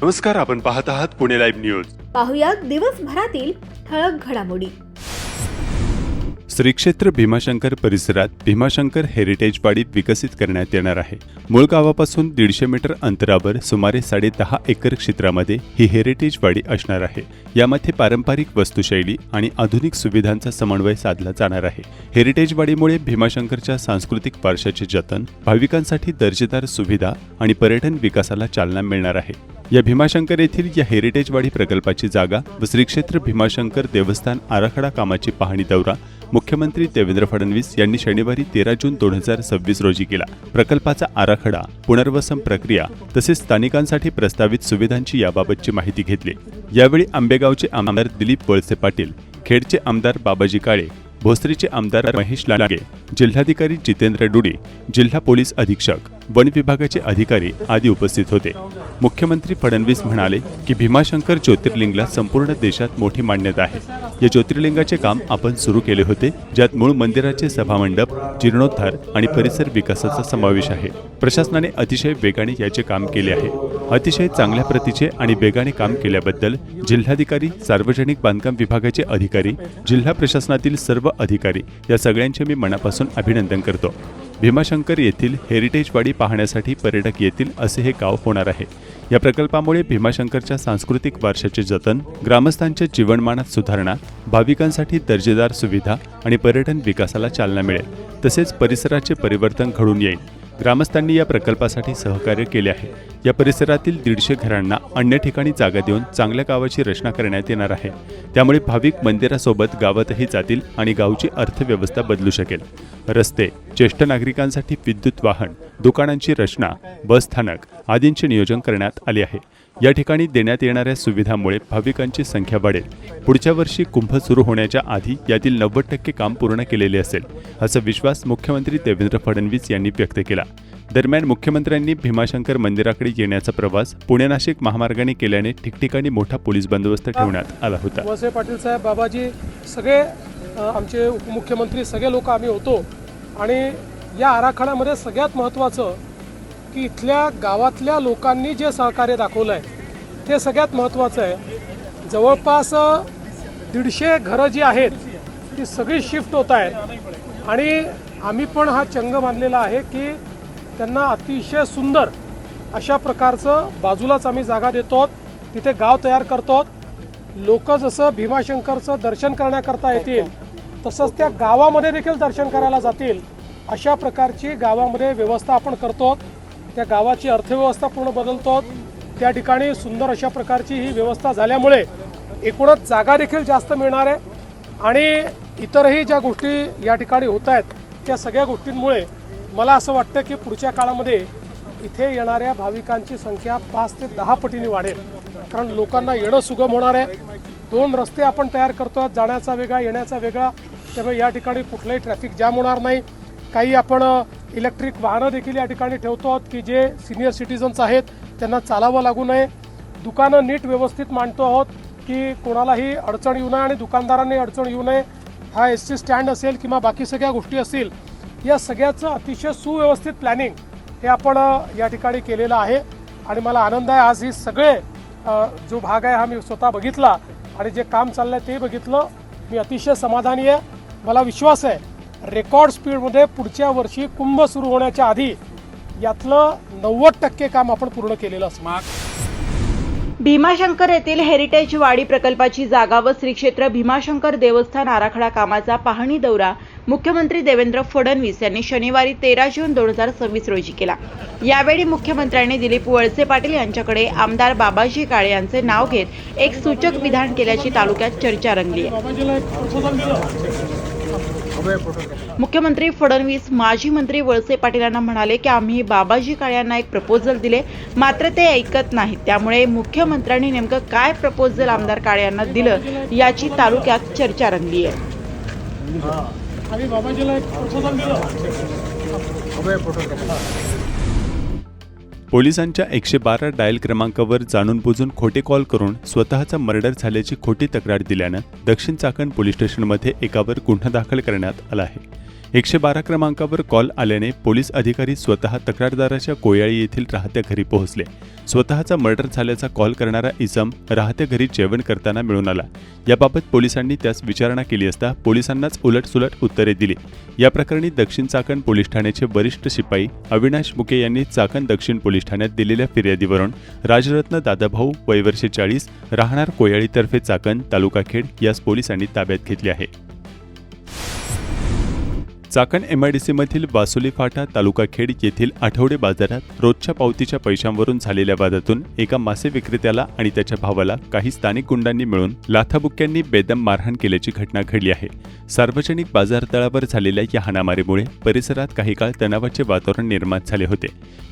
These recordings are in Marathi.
नमस्कार, आपण पाहत आहात पुणे लाईव्ह न्यूज. पाहुयात दिवसभरातील ठळक घडामोडी. श्री क्षेत्र भीमाशंकर परिसरात भीमाशंकर हेरिटेज वाडी विकसित करण्यात येणार आहे. मूळ गावापासून 150 मीटर अंतरावर सुमारे 10.5 एकर क्षेत्रामध्ये ही हेरिटेज वाडी असणार आहे. यामध्ये पारंपरिक वस्तुशैली आणि आधुनिक सुविधांचा समन्वय साधला जाणार आहे. हेरिटेज वाडीमुळे भीमाशंकरच्या सांस्कृतिक वारशाचे जतन, भाविकांसाठी दर्जेदार सुविधा आणि पर्यटन विकासाला चालना मिळणार आहे. या भीमाशंकर येथील या हेरिटेज वाडी प्रकल्पाची जागा व श्री क्षेत्र भीमाशंकर देवस्थान आराखडा कामाची पाहणी दौरा मुख्यमंत्री देवेंद्र फडणवीस यांनी शनिवारी 13 जून 2026 रोजी केला. प्रकल्पाचा आराखडा, पुनर्वसन प्रक्रिया तसेच स्थानिकांसाठी प्रस्तावित सुविधांची याबाबतची माहिती घेतली. यावेळी आंबेगावचे आमदार दिलीप वळसे पाटील, खेडचे आमदार बाबाजी काळे, भोसरीचे आमदार महेश लांडगे, जिल्हाधिकारी जितेंद्र डुडी, जिल्हा पोलीस अधीक्षक, वन विभागाचे अधिकारी आदी उपस्थित होते. मुख्यमंत्री फडणवीस म्हणाले की भीमाशंकर ज्योतिर्लिंगला संपूर्ण देशात मोठी मान्यता आहे. या ज्योतिर्लिंगाचे काम आपण सुरू केले होते, ज्यात मूळ मंदिराचे सभामंडप, जीर्णोद्धार आणि परिसर विकासाचा समावेश आहे. प्रशासनाने अतिशय वेगाने याचे काम केले आहे. अतिशय चांगल्या प्रतीचे आणि वेगाने काम केल्याबद्दल जिल्हाधिकारी, सार्वजनिक बांधकाम विभागाचे अधिकारी, जिल्हा प्रशासनातील सर्व अधिकारी या सगळ्यांचे मी मनापासून अभिनंदन करतो. भीमाशंकर येथील हेरिटेज वाडी पाहण्यासाठी पर्यटक येतील असे हे गाव होणार आहे. या प्रकल्पामुळे भीमाशंकरच्या सांस्कृतिक वारशाचे जतन, ग्रामस्थांच्या जीवनमानात सुधारणा, भाविकांसाठी दर्जेदार सुविधा आणि पर्यटन विकासाला चालना मिळेल. तसेच परिसराचे परिवर्तन घडून येईल. ग्रामस्थांनी या प्रकल्पासाठी सहकार्य केले आहे. या परिसरातील 150 घरांना अन्य ठिकाणी जागा देऊन चांगल्या गावाची रचना करण्यात येणार आहे. त्यामुळे भाविक मंदिरासोबत गावातही जातील आणि गावची अर्थव्यवस्था बदलू शकेल. रस्ते, ज्येष्ठ नागरिकांसाठी विद्युत वाहन, दुकानांची रचना, बस स्थानक आदींचे नियोजन करण्यात आले आहे. या ठिकाणी देण्यात येणाऱ्या सुविधांमुळे भाविकांची संख्या वाढेल. पुढच्या वर्षी कुंभ सुरू होण्याच्या आधी यातील 90% काम पूर्ण केलेले असेल, असा विश्वास मुख्यमंत्री देवेंद्र फडणवीस यांनी व्यक्त केला. दरम्यान मुख्यमंत्र्यांनी भीमाशंकर मंदिराकडे येण्याचा प्रवास पुणे-नाशिक महामार्गाने केल्याने ठिकठिकाणी मोठा पोलीस बंदोबस्त ठेवण्यात आला होता. वळसे पाटील साहेब, बाबाजी, सगळे आमचे उपमुख्यमंत्री, सगळे लोक आम्ही होतो. आणि या आराखड्यामध्ये सगळ्यात महत्त्वाचं की इथल्या गावातल्या लोकांनी जे सहकार्य दाखवलं आहे ते सगळ्यात महत्त्वाचं आहे. जवळपास 150 घरं जी आहेत ती सगळी शिफ्ट होत आहेत आणि आम्ही पण हा चंग बांधलेला आहे की त्यांना अतिशय सुंदर अशा प्रकारचं बाजूलाच आम्ही जागा देतो, तिथे गाव तयार करतो. लोक जसं भीमाशंकरचं दर्शन करण्याकरता येतील तसंच त्या गावामध्ये देखील दर्शन करायला जातील अशा प्रकारची गावामध्ये व्यवस्था आपण करतो. त्या गावाची अर्थव्यवस्था पूर्ण बदलतो. त्या ठिकाणी सुंदर अशा प्रकारची ही व्यवस्था झाल्यामुळे एकूणच जागा देखील जास्त मिळणार आहे आणि इतरही ज्या गोष्टी या ठिकाणी होत आहेत त्या सगळ्या गोष्टींमुळे मला असं वाटतं की पुढच्या काळामध्ये इथे येणाऱ्या भाविकांची संख्या 5 ते 10 पटीने वाढेल. कारण लोकांना येणं सुगम होणार आहे. 2 रस्ते आपण तयार करतो, जाण्याचा वेगळा, येण्याचा वेगळा, त्यामुळे या ठिकाणी कुठलाही ट्रॅफिक जाम होणार नाही. काही आपण इलेक्ट्रिक वाहनं देखील या ठिकाणी ठेवतो की जे सिनियर सिटीजन्स आहेत त्यांना चालावं लागू नये. दुकानं नीट व्यवस्थित मांडतो आहोत की कोणालाही अडचण येऊ नये आणि दुकानदारांनी अडचण येऊ नये. हा एसटी स्टँड असेल किंवा बाकी सगळ्या गोष्टी असतील, या सगळ्याचं अतिशय सुव्यवस्थित प्लॅनिंग हे आपण या ठिकाणी केलेलं आहे. आणि मला आनंद आहे, आज ही सगळे जो भाग आहे हा मी स्वतः बघितला आणि जे काम चाललं आहे ते बघितलं. मी अतिशय समाधानी आहे. मला विश्वास आहे रेकॉर्ड स्पीडमध्ये पुढच्या वर्षी कुंभ सुरू होण्याच्या आधी यातलं 90% काम आपण पूर्ण केलेलं असणार. भीमाशंकर येथील हेरिटेज वाडी प्रकल्पाची जागा व श्री क्षेत्र भीमाशंकर देवस्थान आराखडा कामाचा पाहणी दौरा मुख्यमंत्री देवेंद्र फडणवीस यांनी शनिवारी 13 जून 2026 रोजी केला. यावेळी मुख्यमंत्र्यांनी दिलीप वळसे पाटील यांच्याकडे आमदार बाबाजी काळे यांचे नाव घेत एक सूचक विधान केल्याची तालुक्यात चर्चा रंगली आहे. मुख्यमंत्री फडणवीस माजी मंत्री वळसे पाटील यांना म्हणाले की आम्ही बाबाजी काळे यांना एक प्रपोजल दिले, मात्र ते ऐकत नाहीत. त्यामुळे मुख्यमंत्र्यांनी नेमकं काय प्रपोजल आमदार काळे यांना दिलं याची तालुक्यात चर्चा रंगली आहे. पोलिसांच्या 112 डायल क्रमांकावर जाणून बुजून खोटे कॉल करून स्वतःचा मर्डर झाल्याची खोटी तक्रार दिल्यानं दक्षिण चाकण पोलीस स्टेशनमध्ये एकावर गुन्हा दाखल करण्यात आला आहे. 112 क्रमांकावर कॉल आल्याने पोलीस अधिकारी स्वतः तक्रारदाराच्या कोयाळी येथील राहत्या घरी पोहोचले. स्वतःचा मर्डर झाल्याचा कॉल करणारा इसम राहत्या घरी जेवण करताना मिळून आला. याबाबत पोलिसांनी त्यास विचारणा केली असता पोलिसांनाच उलटसुलट उत्तरे दिली. या प्रकरणी दक्षिण चाकण पोलीस ठाण्याचे वरिष्ठ शिपाई अविनाश मुके यांनी चाकण दक्षिण पोलीस ठाण्यात दिलेल्या फिर्यादीवरून राजरत्न दादाभाऊ वय वर्षे 40 राहणार कोयाळीतर्फे चाकण तालुका खेड यास पोलिसांनी ताब्यात घेतले आहे. चाकण MIDC मधील वासुली फाटा तालुका खेड येथील आठवडे बाजारात रोजच्या पावतीच्या पैशांवरून झालेल्या वादातून एका मासे विक्रेत्याला आणि त्याच्या भावाला काही स्थानिक गुंडांनी मिळून लाथाबुक्क्यांनी बेदम मारहाण केल्याची घटना घडली आहे. सार्वजनिक बाजारतळावर झालेल्या या हाणामारीमुळे परिसरात काही काळ तणावाचे वातावरण निर्माण झाले होते.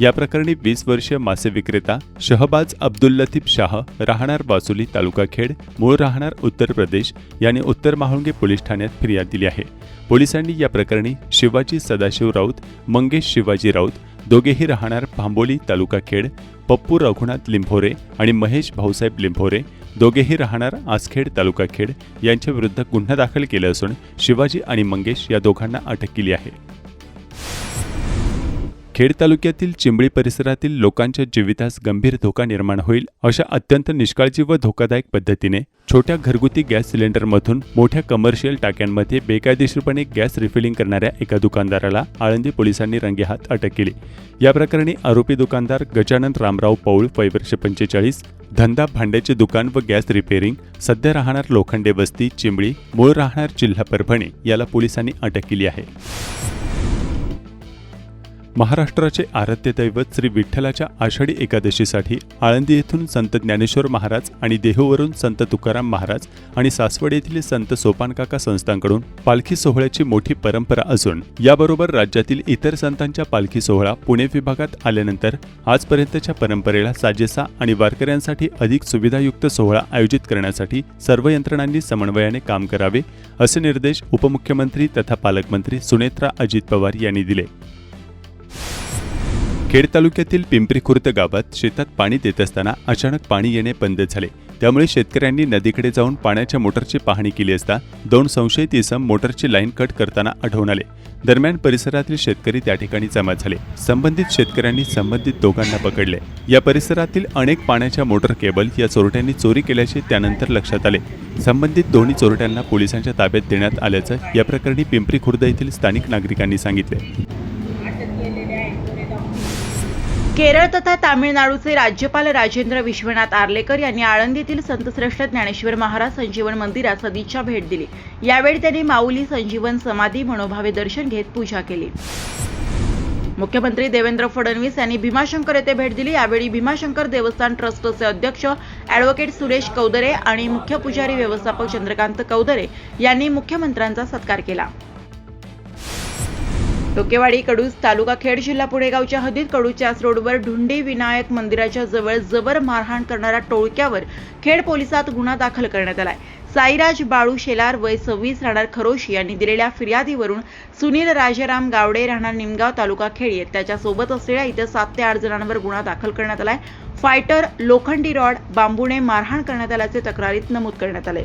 या प्रकरणी 20 वर्षीय मासे विक्रेता शहबाज अब्दुल लतीफ शाह राहणार वासुली तालुका खेड मूळ राहणार उत्तर प्रदेश याने उत्तर महाळुंगे पोलीस ठाण्यात फिर्याद दिली आहे. पोलिसांनी या प्रकरणी शिवाजी सदाशिव राऊत, मंगेश शिवाजी राऊत दोघेही राहणार भांबोली तालुका खेड, पप्पू रघुनाथ लिंभोरे आणि महेश भाऊसाहेब लिंभोरे दोघेही राहणार आसखेड तालुका खेड यांच्या विरुद्ध गुन्हा दाखल केला असून शिवाजी आणि मंगेश या दोघांना अटक केली आहे. खेड तालुक्यातील चिंबळी परिसरातील लोकांच्या जीवितास गंभीर धोका निर्माण होईल अशा अत्यंत निष्काळजी व धोकादायक पद्धतीने छोट्या घरगुती गॅस सिलेंडरमधून मोठ्या कमर्शियल टाक्यांमध्ये बेकायदेशीरपणे गॅस रिफिलिंग करणाऱ्या एका दुकानदाराला आळंदी पोलिसांनी रंगेहात अटक केली. या प्रकरणी आरोपी दुकानदार गजानन रामराव पौळ वय वर्ष 45 धंदा भांड्याचे दुकान व गॅस रिपेअरिंग सध्या राहणार लोखंडे वस्ती चिंबळी मूळ राहणार जिल्हा परभणी याला पोलिसांनी अटक केली आहे. महाराष्ट्राचे आराध्य दैवत श्री विठ्ठलाच्या आषाढी एकादशीसाठी आळंदी येथून संत ज्ञानेश्वर महाराज आणि देहूवरून संत तुकाराम महाराज आणि सासवड येथील संत सोपानकाका संस्थांकडून पालखी सोहळ्याची मोठी परंपरा असून याबरोबर राज्यातील इतर संतांच्या पालखी सोहळा पुणे विभागात आल्यानंतर आजपर्यंतच्या परंपरेला साजेसा आणि वारकऱ्यांसाठी अधिक सुविधायुक्त सोहळा आयोजित करण्यासाठी सर्व यंत्रणांनी समन्वयाने काम करावे असे निर्देश उपमुख्यमंत्री तथा पालकमंत्री सुनेत्रा अजित पवार यांनी दिले. खेड तालुक्यातील पिंपरी खुर्द गावात शेतात पाणी देत असताना अचानक पाणी येणे बंद झाले. त्यामुळे शेतकऱ्यांनी नदीकडे जाऊन पाण्याच्या मोटरची पाहणी केली असता 2 संशयित इसम मोटरची लाईन कट करताना आढळून आले. दरम्यान परिसरातील शेतकरी त्या ठिकाणी जमा झाले. संबंधित शेतकऱ्यांनी संबंधित दोघांना पकडले. या परिसरातील अनेक पाण्याच्या मोटर केबल या चोरट्यांनी चोरी केल्याचे त्यानंतर लक्षात आले. संबंधित दोन्ही चोरट्यांना पोलिसांच्या ताब्यात देण्यात आल्याचं या प्रकरणी पिंपरी खुर्द येथील स्थानिक नागरिकांनी सांगितले. केरळ तथा तामिळनाडूचे राज्यपाल राजेंद्र विश्वनाथ आर्लेकर यांनी आळंदीतील संतश्रेष्ठ ज्ञानेश्वर महाराज संजीवन मंदिरात सदिच्छा भेट दिली. यावेळी त्यांनी माऊली संजीवन समाधी मनोभावे दर्शन घेत पूजा केली. मुख्यमंत्री देवेंद्र फडणवीस यांनी भीमाशंकर येथे भेट दिली. यावेळी भीमाशंकर देवस्थान ट्रस्टचे अध्यक्ष ॲडव्होकेट सुरेश कौदरे आणि मुख्य पुजारी व्यवस्थापक चंद्रकांत कौदरे यांनी मुख्यमंत्र्यांचा सत्कार केला. टोकेवाडी कडूस तालुका खेड जिल्हा पुणेगावच्या हद्दीत कडूच्यास रोडवर ढुंडी विनायक मंदिराच्या जवळ जबर मारहाण करणाऱ्या टोळक्यावर खेड पोलिसात गुन्हा दाखल करण्यात आलाय. साईराज बाळू शेलार वय 26 राहणार खरोशी यांनी दिलेल्या फिर्यादीवरून सुनील राजाराम गावडे राहणार निमगाव तालुका खेड त्याच्या सोबत असलेल्या इतर 7 ते 8 जणांवर गुन्हा दाखल करण्यात आलाय. फायटर लोखंडी रॉड बांबूने मारहाण करण्यात आल्याचे तक्रारीत नमूद करण्यात आले.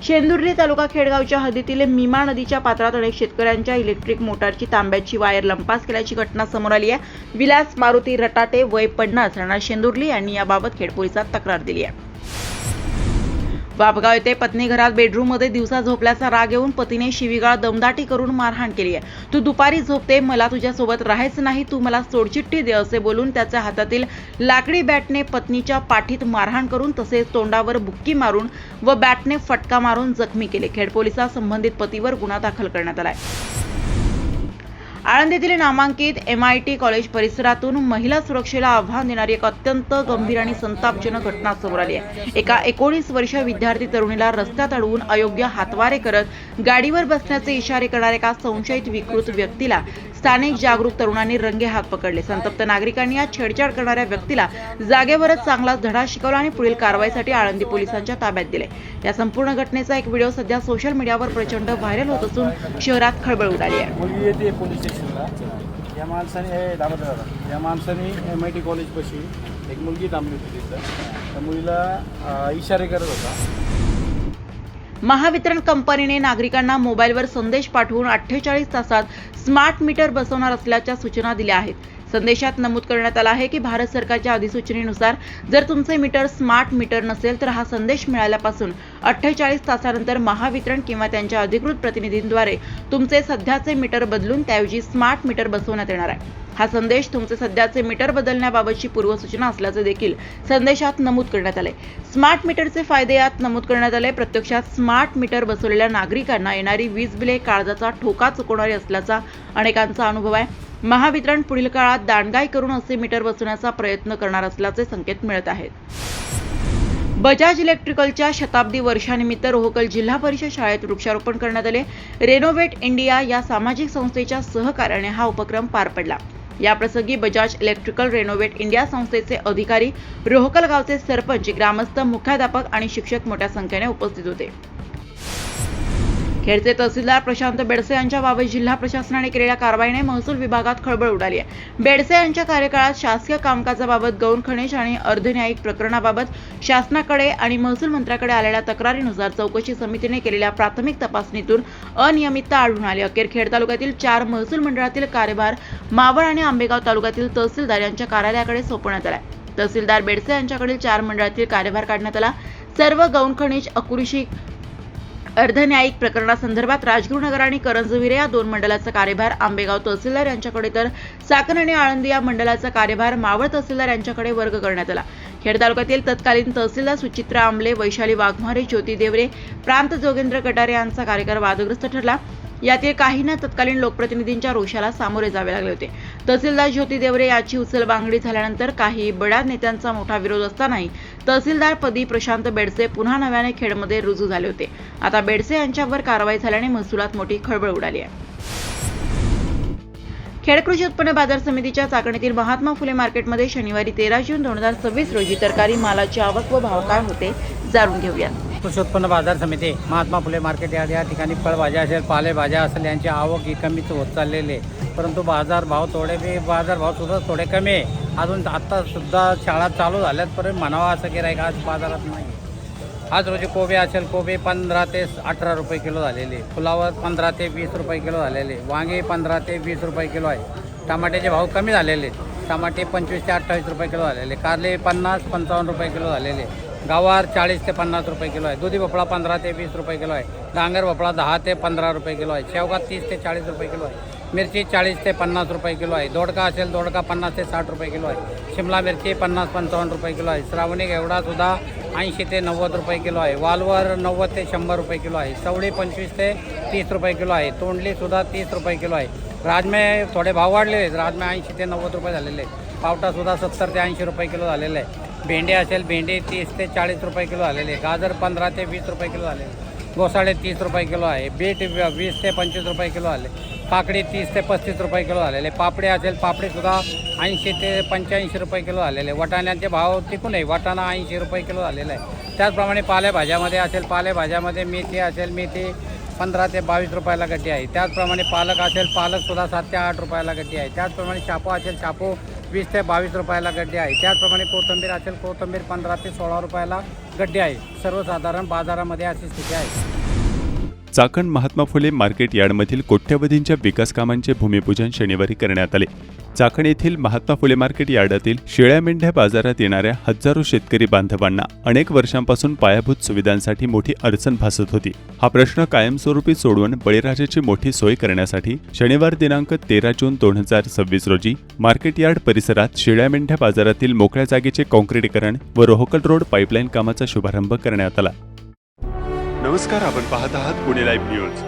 शेंदुर्ली तालुका खेडगावच्या हद्दीतील मीमा नदीच्या पात्रात अनेक शेतकऱ्यांच्या इलेक्ट्रिक मोटारची तांब्याची वायर लंपास केल्याची घटना समोर आली आहे. विलास मारुती रटाटे वय 50 राहणार शेंदुर्ली यांनी याबाबत खेड पोलिसात तक्रार दिली आहे. वापगाव येथे पत्नी घरात बेडरूममध्ये दिवसा झोपल्याचा राग येऊन पतीने शिवीगाळ दमदाटी करून मारहाण केली आहे. तू दुपारी झोपते, मला तुझ्यासोबत राहायचं नाही, तू मला सोडचिठ्ठी दे असे बोलून त्याच्या हातातील लाकडी बॅटने पत्नीच्या पाठीत मारहाण करून तसेच तोंडावर बुक्की मारून व बॅटने फटका मारून जखमी केले. खेड पोलिसात संबंधित पतीवर गुन्हा दाखल करण्यात आलाय. आळंदीतील नामांकित MIT कॉलेज परिसरातून महिला सुरक्षेला आव्हान देणारी एक अत्यंत गंभीर आणि संतापजनक घटना समोर आली आहे. एका 19 वर्षीय विद्यार्थी तरुणीला रस्त्यात अडवून अयोग्य हातवारे करत गाडीवर बसण्याचे इशारे करणाऱ्या एका संशयित विकृत व्यक्तीला स्थानिक जागरूक तरुणांनी रंगेहात पकडले. संतप्त नागरिकांनी या छेडछाड करणाऱ्या व्यक्तीला जागेवरच चांगलाच धडा शिकवला आणि पुढील कारवाईसाठी आळंदी पोलिसांच्या ताब्यात दिले. या संपूर्ण घटनेचा एक व्हिडिओ सध्या सोशल मीडियावर प्रचंड व्हायरल होत असून शहरात खळबळ उडाली आहे. या माणसाने MIT कॉलेजपाशी एक मुलगी थांबली होती. तिथं त्या मुलीला इशारे करत होता. महावितरण कंपनीने नागरिकांना मोबाईलवर संदेश पाठवून 48 तासात स्मार्ट मीटर बसवणार असल्याच्या सूचना दिल्या आहेत. संदेशात नमूद करण्यात आलं आहे की भारत सरकारच्या अधिसूचनेनुसार जर तुमचे मीटर स्मार्ट मीटर नसेल तर हा संदेश मिळाल्यापासून 48 तासानंतर महावितरण किंवा त्यांच्या अधिकृत प्रतिनिधींद्वारे तुमचे सध्याचे मीटर बदलून त्याऐवजी स्मार्ट मीटर बसवण्यात येणार आहे. हा संदेश तुमचे सध्याचे मीटर बदलण्याबाबतची पूर्वसूचना असल्याचे देखील संदेशात नमूद करण्यात आले. स्मार्ट मीटरचे फायदे यात नमूद करण्यात आले. प्रत्यक्षात स्मार्ट मीटर बसवलेल्या नागरिकांना येणारी वीज बिले काळजाचा ठोका चुकवणारी असल्याचा अनेकांचा अनुभव आहे. महावितरण पुढील काळात दांडगाई करून असे मीटर बसवण्याचा प्रयत्न करणार असल्याचे संकेत मिळत आहेत. बजाज इलेक्ट्रिकलच्या शताब्दी वर्षानिमित्त रोहकल जिल्हा परिषद शाळेत वृक्षारोपण करण्यात आले. रेनोव्हेट इंडिया या सामाजिक संस्थेच्या सहकार्याने हा उपक्रम पार पडला. याप्रसंगी बजाज इलेक्ट्रिकल रेनोव्हेट इंडिया संस्थेचे अधिकारी, रोहकल गावचे सरपंच, ग्रामस्थ, मुख्याध्यापक आणि शिक्षक मोठ्या संख्येने उपस्थित होते. खेडचे तहसीलदार प्रशांत बेडसे यांच्या बाबत जिल्हा प्रशासनाने केलेल्या कारवाईने महसूल विभागात खळबळ उडाली आहे. बेडसे यांच्या कार्यकाळात शासकीय कामकाजाबाबत, गौण खनिज आणि अर्धन्यायिक प्रकरणाबाबत शासनाकडे आणि महसूल मंत्र्याकडे आलेल्या तक्रारीनुसार चौकशी समितीने केलेल्या प्राथमिक तपासणीतून अनियमितता आढळून आली. अखेर खेड तालुक्यातील 4 महसूल मंडळातील कार्यभार मावळ आणि आंबेगाव तालुक्यातील तहसीलदार यांच्या कार्यालयाकडे सोपवण्यात आला. तहसीलदार बेडसे यांच्याकडील 4 मंडळातील कार्यभार काढण्यात आला. सर्व गौण खनिज, अकुरुशी, अर्धन्यायिक प्रकरणासंदर्भात राजगुरुनगर आणि करंजविरे या 2 मंडळाचा कार्यभार आंबेगाव तहसीलदार यांच्याकडे तर चाकण आणि आळंदी या मंडळाचा कार्यभार मावळ तहसीलदार यांच्याकडे वर्ग करण्यात आला. खेड तालुक्यातील तत्कालीन तहसीलदार सुचित्रा आंबले, वैशाली वाघमारे, ज्योती देवरे, प्रांत जोगेंद्र कटारे यांचा कार्यकाळ वादग्रस्त ठरला. यातील काहींना तत्कालीन लोकप्रतिनिधींच्या रोषाला सामोरे जावे लागले होते. तहसीलदार ज्योती देवरे याची उचलबांगडी झाल्यानंतर काही बड्या नेत्यांचा मोठा विरोध असतानाही तहसीलदार पदी प्रशांत बेडसे पुन्हा नव्याने खेडमध्ये रुजू झाले होते. आता बेडसे यांच्यावर कारवाई झाल्याने महसुलात मोठी खळबळ उडाली आहे. खेड कृषी उत्पन्न बाजार समितीच्या चाकणीतील महात्मा फुले मार्केटमध्ये शनिवारी 13 जून 2026 रोजी तरकारी मालाची आवक व भाव काय होते जाणून घेऊयात. कृषी उत्पन्न बाजार समिती महात्मा फुले मार्केट या ठिकाणी फळभाज्या असेल, पालेभाज्या असेल यांची आवक ही कमीच होत चाललेली आहे. परंतु बाजारभाव सुद्धा थोडे कमी आहे. अजून आता सुद्धा शाळा चालू झाल्यात परंतु म्हणावा असं गिऱ्हाईक आज बाजारात नाही. आज रोजी कोबी असेल, कोबी 15 ते 18 रुपये किलो झालेले, फुलावर 15 ते 20 रुपये किलो झालेले, वांगे 15 ते 20 रुपये किलो आहे. टमाट्याचे भाव कमी झालेले, टमाटे 25 ते 28 रुपये किलो झालेले, कारले 50-55 रुपये किलो झालेले, गवार 40 ते 50 रुपये किलो आहे, दुधी भोपळा 15 ते 20 रुपये किलो आहे, डांगर भोपळा 10 ते 15 रुपये किलो आहे, शेवगा 30 ते 40 रुपये किलो आहे, मिरची 40 ते 50 रुपये किलो आहे, दोडका असेल दोडका 50 ते 60 रुपये किलो आहे, शिमला मिरची 50-55 रुपये किलो आहे, श्रावणी घेवडा सुद्धा 80 ते 90 रुपये किलो आहे, वालवर 90 ते 100 रुपये किलो आहे, चवळी 25 ते 30 रुपये किलो आहे, तोंडली सुद्धा 30 रुपये किलो आहे. राजमे थोडे भाव वाढलेले आहेत, राजमे 80 ते 90 रुपये झालेले आहेत, पावटा सुद्धा 70 ते 80 रुपये किलो झालेले आहे, भेंडी असेल भेंडी 30 ते 40 रुपये किलो झालेले, गाजर 15 ते 20 रुपये किलो झाले, घोसाळे 30 रुपये किलो आहे, बीट 20 ते 25 रुपये किलो झाले, काकडी 30 ते 35 रुपये किलो झालेले, पापडे असेल पापडीसुद्धा 80 ते 85 रुपये किलो झालेले, वाटाण्यांचे भाव टिकून आहे, वाटाणा 80 रुपये किलो झालेला आहे. त्याचप्रमाणे पालेभाज्यामध्ये असेल, पालेभाज्यामध्ये मेथी असेल, मेथी 15 ते 22 रुपयाला गड्डी आहे. त्याचप्रमाणे पालक असेल, पालकसुद्धा 7 ते 8 रुपयाला गड्डी आहे. त्याचप्रमाणे शापू असेल, शापू 20 ते 22 रुपयाला गड्डी आहे. त्याचप्रमाणे कोथिंबीर असेल, कोथिंबीर 15 ते 16 रुपयाला गड्डी आहे. सर्वसाधारण बाजारामध्ये अशी स्थिती आहे. चाकण महात्मा फुले मार्केट यार्डमधील कोट्यवधींच्या विकास कामांचे भूमिपूजन शनिवारी करण्यात आले. चाकण येथील महात्मा फुले मार्केट यार्डातील शेळ्या मेंढ्या बाजारात येणाऱ्या हजारो शेतकरी बांधवांना अनेक वर्षांपासून पायाभूत सुविधांसाठी मोठी अडचण भासत होती. हा प्रश्न कायमस्वरूपी सोडवून बळीराजाची मोठी सोय करण्यासाठी शनिवार दिनांक 13 जून 2026 रोजी मार्केट यार्ड परिसरात शेळ्या मेंढ्या बाजारातील मोकळ्या जागेचे काँक्रिटीकरण व रोहकल रोड पाईपलाईन कामाचा शुभारंभ करण्यात आला. नमस्कार, आपण पाहत आहात पुणे लाईव्ह न्यूज.